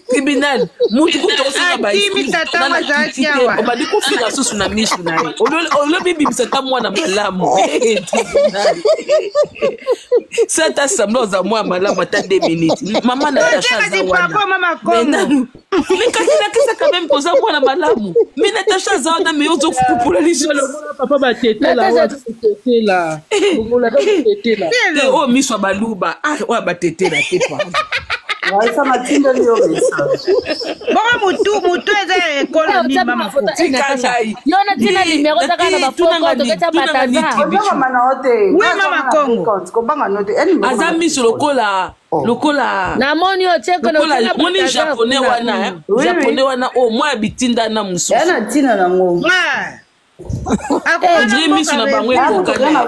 Tribunal, mutu kutosanga ba on m'a dit qu'on fait la sauce na misu na ye. On bibi msata mwana malamu. Ça t'a semblé za mwa malamu ata 2 minutes. Maman Natacha za wana. Mais kisa quand même posa mwana malamu. Mais Natacha za wana mais ozo kupula lisolo. Papa ba tete là. Oh miswa baluba. Ah wa ba tete la tepa. Ça m'a tinda lio message. Bon mutu eza école ni mama. Yona tina numéro za kana ba photo toketa bataza. Oui mama Congo. Azami sur lokola. Na moni o cheko na moni japonais wana. Japonais wana oh moi bitinda na mususu. Yana tina na ngo. Adri misu na bangwe kokana.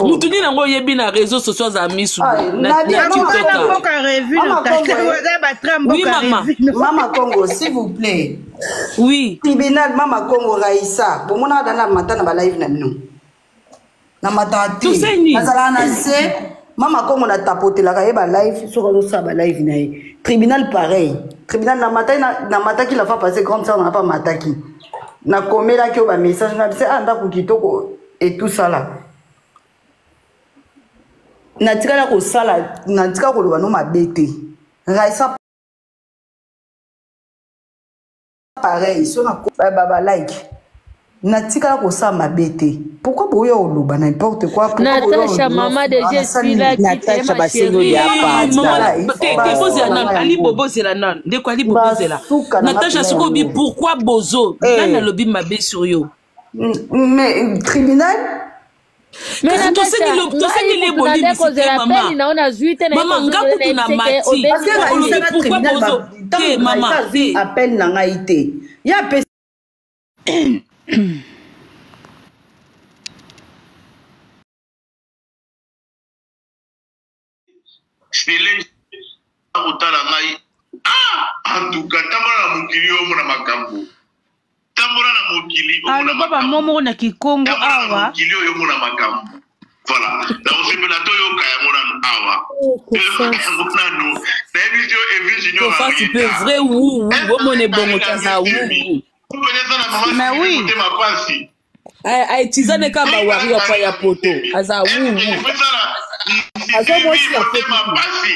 Mutuni na ngo yebi na réseaux sociaux za misu. Na TikTok. Oui maman. Maman Congo s'il vous plaît. Oui. Tribunal Maman Congo Raissa. Bon mona dana mata na ba live na bino. Na mata ti. Nazala na se Maman Congo na tapotela ka yeba live sur le sa ba live na ye. Tribunal pareil. Tribunal na mata qui la fa passer comme ça on n'a pas mata qui. Na komela ki ba message na bise anda ku kitoko et tout ça là. Na tikala ko sala na tikala ko loba no mabete. Raissa pareil so na baba like. Na tikala ko sa mabete. Pourquoi boyo oloba n'importe quoi? Natacha maman de je suis là qui t'aime ma chérie. Ali Bobo zela nan. De quoi Ali Bobo zela. Natacha Sukobi pourquoi Bozo? Nana lobi mabe sur yo. Mais tribunal mais toseni les bolimi maman. Maman ngaku tuna mati. Pourquoi Bozo? Ke maman appelle na ngaite. Ya pe Stile utala ngai antuka tambora na mukili omo na makambo tambora na mukili omo na baba momo na kikongo awa mukili omo na makambo voilà dans ce plateau yo kaya mona awa nanu na video evision fa tu peux vrai ou omo ne bongo kaza ou mais oui te mapasi ai tizane kama wari kwa ya poto aza ou azo mosi la mapasi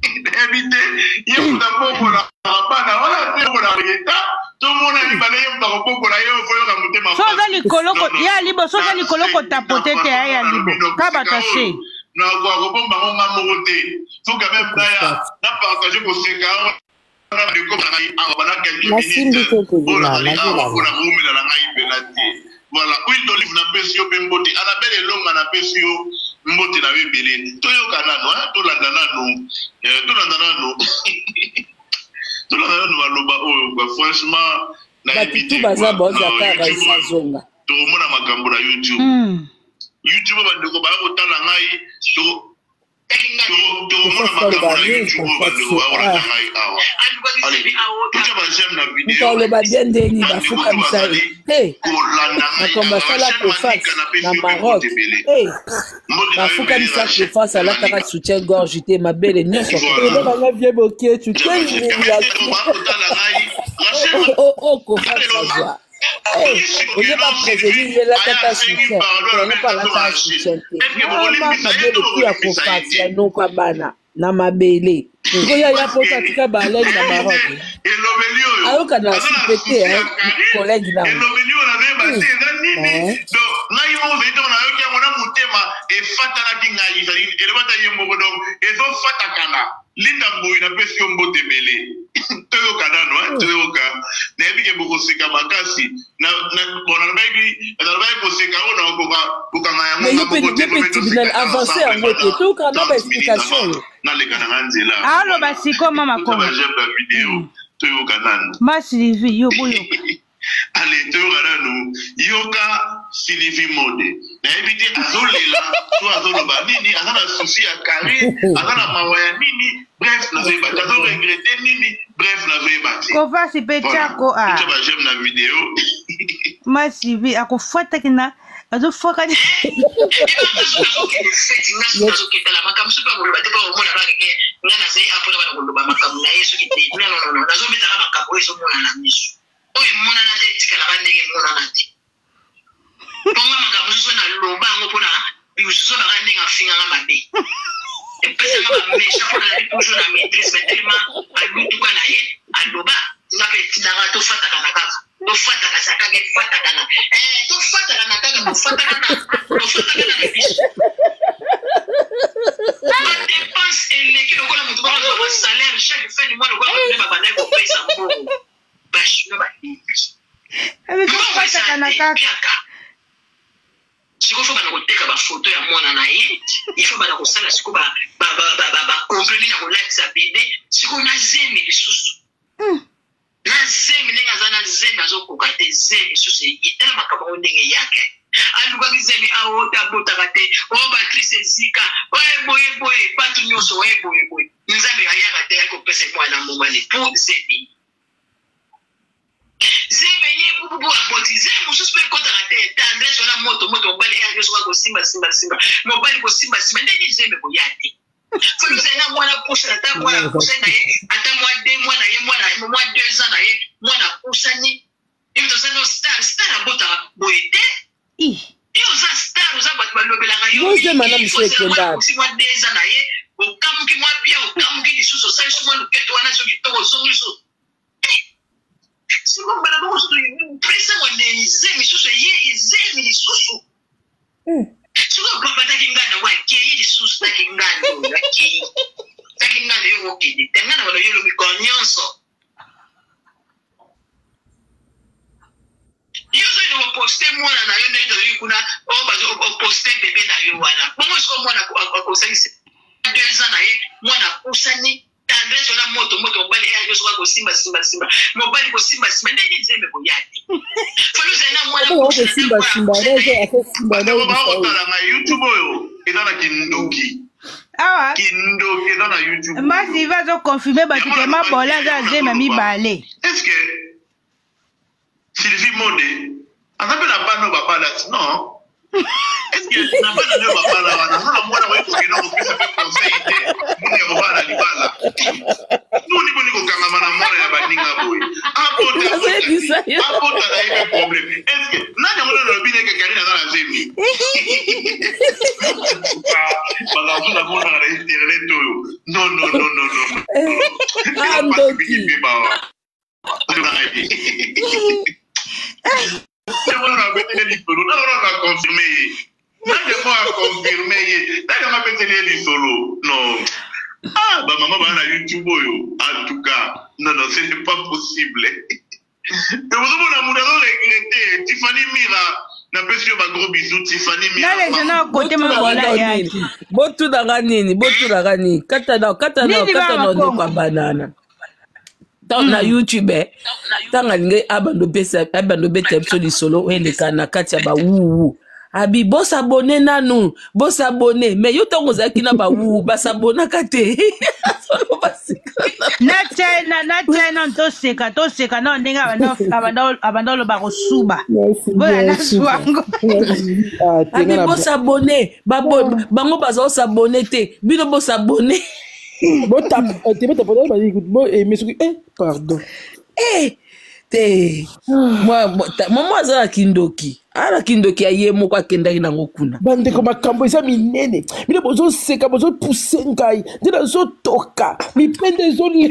éviter il faut d'abord la bana wala te bona yeta tout le monde ni balaye mtako pokola yo foyo ka mutema soza likoloko ya libo soza likoloko tapote te ya libo kaba taché na kwa kobomba ngonga mokote faut quand même na partager ko seka na de ko na ngai abana quelques minutes ona na ngai penalty voilà huile d'olive na pesio pembote anabele longa na pesio mbote na bebele toyo kanano to landana no maloba oyo franchement na ebiti baza boza kara isazonga to mona makambo na YouTube YouTube bandeko ba kotala ngai to mona makambo na YouTube bandeko ba kotala ngai awa Mkalo badiende ni bafuka msai. Hey. Nakomba sala préface na Maroc. Hey. Bafuka msai préface ala taka soutien gorge te mabele nyonso. Ebe banga vie bokie tu kenji ni la. Oh kofa sawa. Hey, vous n'avez pas prévenu la tata soutien. Vous n'avez pas la tata soutien. Mabele pia kofa non kwa bana na mabele. Ngoya ya posa tika balai na Maroc. Ayo kana sipete collègue na. Elobelio na beba te nini. Donc ngai mo veto na yo ki ngona mutema e fata na kingai zali elebata yembo donc ezo fata kana. Linda mboyi na pesi yo mbote bele. Toyo kana no toyo ka. Na ebike boko seka makasi na bona na bayi ko seka ona ko kanga ya ngona mbote tribunal avancer en mode tout quand on a explication. Na le kana nzela. Allo basiko mama ko. Vidéo. Ma Sylvie yo boyo allez to garanu yoka Sylvie mode na ebite azolela to azoloba nini azana souci ya carré azana mawaya nini bref na zoeba tazo regretter nini bref na zoeba ko va si petako a j'aime na vidéo ma Sylvie akufuata kina azofoka ni sikofa bana koteka ba photo ya mwana na ye ifo bana kosala siko ba comprendre na kolakisa bébé siko na zeme lisusu na zeme ninga zana zeme azokoka te zeme lisusu itela makaba ndenge yake aluka kizeme aota botaka te o Patrice Zika boye batu nyoso boye nzambe ayaka te ko pesa mwana mobali pour zeme zeme ye bubu aboti zeme mususu pe kota kate tandresse na moto mobali ya nyoso ko simba mobali ko simba ndenge zeme ko yati fo zena mwana pusa ta mwana pusa na ye ata mwa 2 mwana ye mwana 2 ans na ye mwana pusa ni ivito seno star abota boite iyo za star za batu balobela ga yo zeme na msekenda si mwa 2 ans na ye okamuki mwa bia okamuki lisusu sa suma luketo wana so kitoko zongiso siko bana bo stu presa mwende zemi susu ye zemi lisusu siko baba ngana wa ke ye susu ngana wa ke ngana yo okidi ngana wala yo mi konyanso yo zo ni poste mwana na yo ndio yo kuna o bazo poste bebe na yo wana bongo siko mwana ko sasa 2 ans na ye mwana usani tandresse na moto mobali ya yo ko simba mobali ko simba ndenge zeme ko yati falo zena mwana ko simba na YouTube yo ezana kindoki awa kindoki ezana YouTube masi va zo confirmer ba tike mabola za zeme mibale est-ce que Sylvie Monde azape na bano babala non est-ce que na bana nyo babala wana na mwana wa iko kino kupesa pe conseil te muni ya babala libala nuni boni ko kangama na mwana ya baninga boy apota na ibe problem est-ce que nani mwana no bine ke kali na zemi bala kuna mwana na internet yo no andoki maman va na YouTube en tout cas non ce n'est pas possible et vous avez mon amour regretté Tiffany Mira na pesio ba gros bisous Tiffany Mira na les na côté mabola ya botu daga nini kata no kwa banana na YouTube tanga linge abando beta episode solo eleka na kati ya ba wuwu abi boss abonné nanu boss abonné mais yo tongo zaki na ba wuwu basabona kate solo basika na tena to seka no ndinga abando ba kosuba boya na swango abi boss abonné bango bazo s'abonner te bino boss abonné Pardon. Maman aza kindoki. Ala kindoki aye moko akendaki nango kuna. Bandeko makambo eza minene. Mine bozo seka bozo pousser ngai. Ndina zo toka. Mi pende zo le.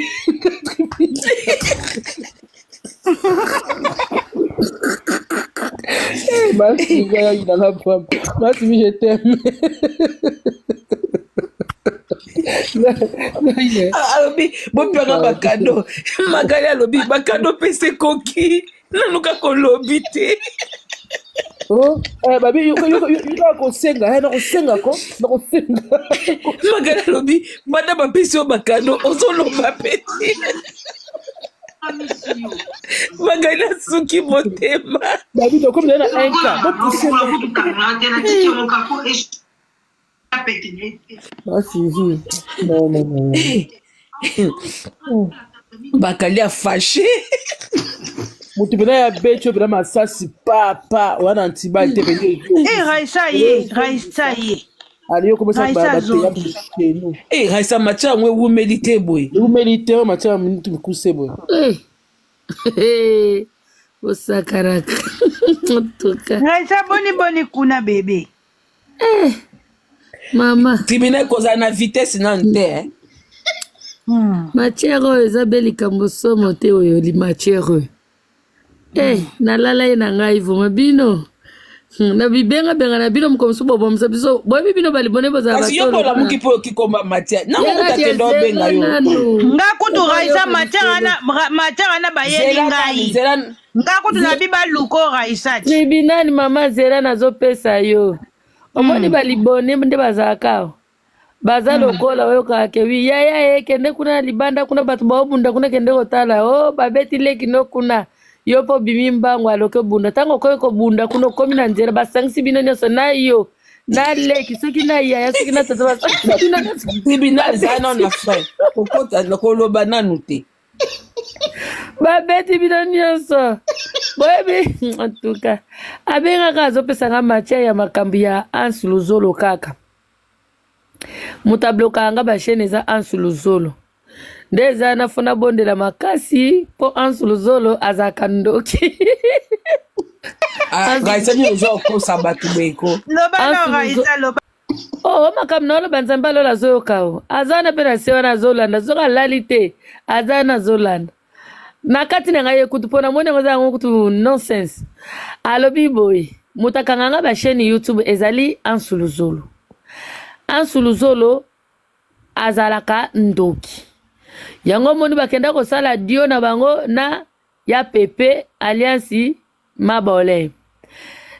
Merci gars, il a la femme. Merci, je t'aime. Alobi bopanga bakado makali alobi bakado pese koki nanuka kolobi te babi yo ko senga na ko senga makali alobi bada bapesi yo bakado ozoloba peti makali asuki motema babi to comme na enka bakali a fâché Mutu bina ya becho bina masasi pa wana antibali te bende. Raissa ye. Aliyo comme ça ba chez nous. Raissa macha mwe wumelite boy. Wumelite macha mtu mikuse boy. Osakaraka. Raissa boni kuna bébé. Mama. Tribunal koza na vitesse nante Matière eza likambo somo te oyo li matière. Nalala ye na ngai vuma bino. Na bibenga na bino mkomso bobo msabiso. Boy bino bali bone boza bato. Kasi yoko la muki po kikomba matière. Na muta kendo benga yo. Nga kutu Raissa matière ana bayeli ngai. Nga kutu na biba luko Raissa. Tribunal mama zera nazo pesa yo. Omoni bali bone nde bazaka. Baza lokola oyo kake wi ya kende kuna libanda kuna batu baobunda kuna kende kotala babeti leki no kuna yopo bimimba ngwaloke bunda tango ko bunda kuno komi na nzera basangisi bino nyoso na yo na leki soki na ya soki na tata basangisi na tribunal zana na fai kokota lokoloba nanu te babeti bino nyoso boyebi en tout cas abenga kazo pesa nga matière ya makambi ya ansuluzolo kaka mutabloka anga bashene za ansuluzolo ndeza nafuna bonde la makasi po ansuluzolo azaka ndoki Raissa ni ozo ko sabatu beko loba Raissa loba makam na loba nzamba lola zoka azana pena sewa na zolanda zoka lalite azana zolanda nakati na ngaye kutupona mone ngoza ngutu nonsense alobi boy mutakanga bashene YouTube ezali ansuluzolo ansuluzolo azalaka ndoki yango moni bakenda ko sala dio na bango na ya pepe alliance mabole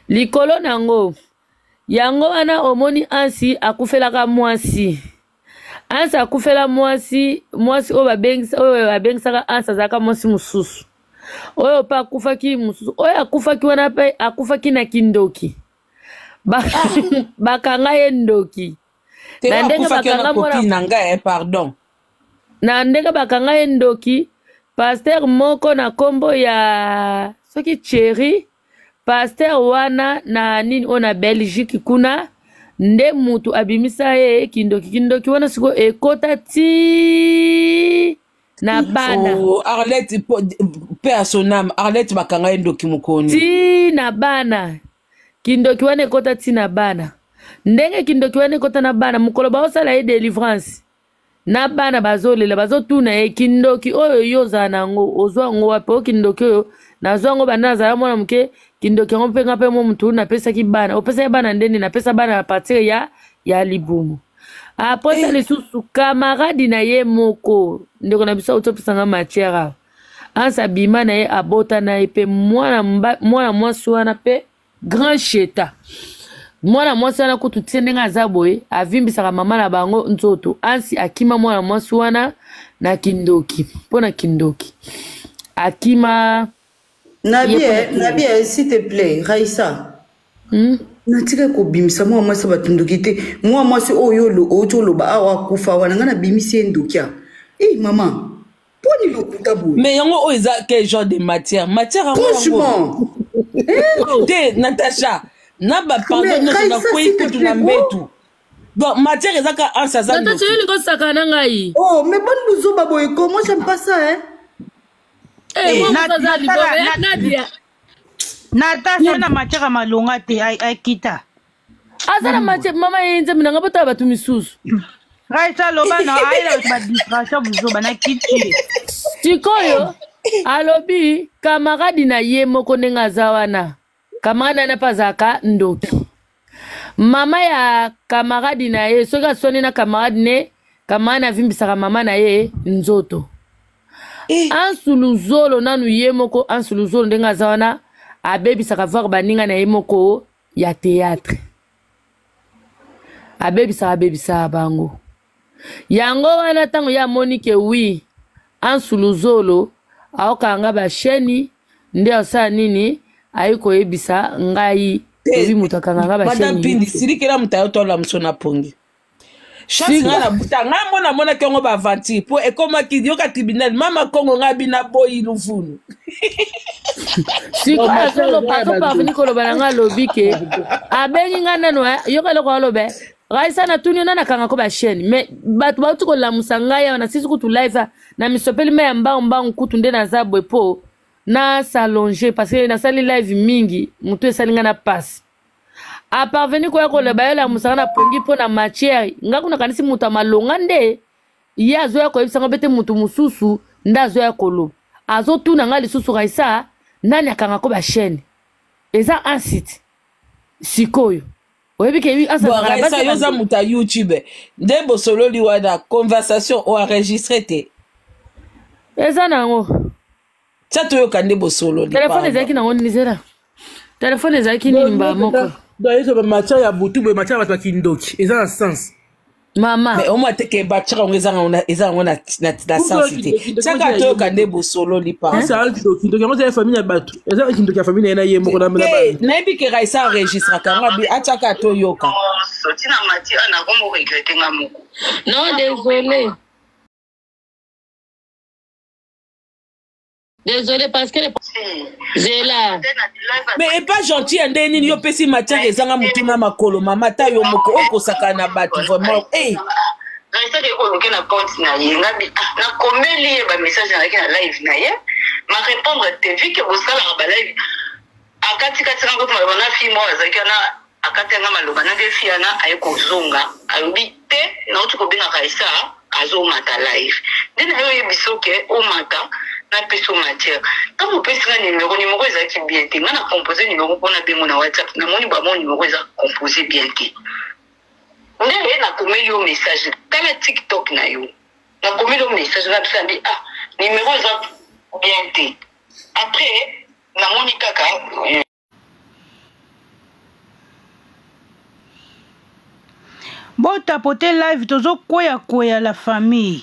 likolo nango yango wana omoni ansi akufelaka mwasi ansi akufela mwasi oyo babengisaka ansi azalaka mwasi mususu oyo pa akufaki mususu oyo akufaki wana pe akufaki na kindoki bakanga ye ndoki na ndenge bakanga na ndenge bakanga ye ndoki pasteur moko na kombo ya soki Thierry pasteur wana na nini ona Belgique kuna nde mutu abimisa ye kindoki wana siko ekota ti na bana Arlette personam Arlette bakanga ye ndoki mukoni ti na bana kindoki wana ekota ti na bana ndenge kindoki wana ekota na bana mukolo baosala ye délivrance na bana bazolela bazotuna ye kindoki oyo yoza nango ozwa ngo wape kindoki oyo nazwa ngo bana za mwana mke kindoki ngo penga pe mo mtu na pesa ki bana opesa bana ndeni na pesa bana a partir ya libumu apres les sous camarade na ye moko ndeko na bisa utopesa nga matière ansa bima na ye abota na ye pe mwana mwasi wana pe grand cheta mwana mwasi wana kutu tiende nga zaboe avimbisaka mama na bango nzoto ansi akima mwana mwasi wana na kindoki pona kindoki akima Nabie s'il te plaît Raissa natika ko bimisa mwa mwasi batunduki te mwa mwasi oyo oloba awa kufa wana nga na bimisi ndokia mama poni lokuta boye mais yango oyo eza quel genre de matière franchement te Natacha na ba pardon na kwei kutu na mbetu bon matière ezaka ansa za ndoki Natacha yeli ko sakana ngai mais bon buzoba boye ko moi j'aime pas ça Natacha na matière malonga te akita azana matière mama yenze mina ngabota batu misusu Raissa loba na aila ba distraction buzoba na kiti tikoyo alobi camarade na ye moko nenga zawana camarade na pazaka ndoki mama ya camarade na ye soka soni na camarade ne kamana vimbisaka mama na ye nzoto ansuluzolo nanu ye moko ansuluzolo ndenga zawana abebisaka voir baninga na ye moko ya théâtre abebisa bango yango wana tango ya monike wi ansuluzolo aokanga basheni nde asa nini ayiko yebisa ngai ebi mutakanga nga basheni madame Pindi sirikela mutayo tola msona pongi chance nga na buta nga mona kengo ba aventure po e koma ki yoka tribunal mama kongo nga bina boyi lufunu siko solo pato pa vini ko loba nga lobi ke abengi nga nano yoka loko lobe Raisa na tuni na kanga ko ba chaîne mais batu ko la musanga ya na sisi kutu live na misopeli me mba kutu nde na zabwe po na s'allonger parce que na sali live mingi mutu esalinga na passe a parvenir ko yako le bayela musanga na pongi po na matière ngaku na kanisi mutu amalonga nde ya azo ya ko ebisanga bete mutu mususu nda azo ya kolo azo tuna nga lisusu Raisa nani akanga ko ba chaîne eza un site sikoyo oyebi ke wi asa na Raisa yoza muta YouTube nde bosolo liwana conversation o enregistré te eza nango chato yo kande bosolo telefone ezaki nango nizera telefone ezaki nini mba moko d'ailleurs ba matière ya butu be matière ba kindoki eza na sens mama mais au moins te ke batira ngeza ngona na sensité chaka to kande bosolo lipa ça al kindoki ngeza famille ya batu eza kindoki ya famille na yembo na mena ba na bi ke Raisa enregistre kanga bi achaka to yoka soti na matière na komo regretter nga moko non désolé. Désolé parce que j'ai là. Mais pas gentil ande nini yo pesi matière ezanga mutuna makolo mama ta yo moko okosaka na batu vraiment Raisa de ko loke na compte na yenga bi na komeli ba message na ki na live na ye ma répondre te vu que vous sala ba live akati katika ngo tuma na fi mo azaki na akati nga maloba na defi ana ayiko zonga alubi te na utuko binga Raisa azo mata live dina yo yebisoke o mata na peso matière quand vous pèsez un numéro ezaki bien te ngana composer numéro pona bengo na WhatsApp na moni ba mon numéro eza composé bien te ndenge na komeli yo message kala TikTok na yo na komeli yo message na tsambi numéro eza bien te après na moni kaka bon tapoter live tozo koya la famille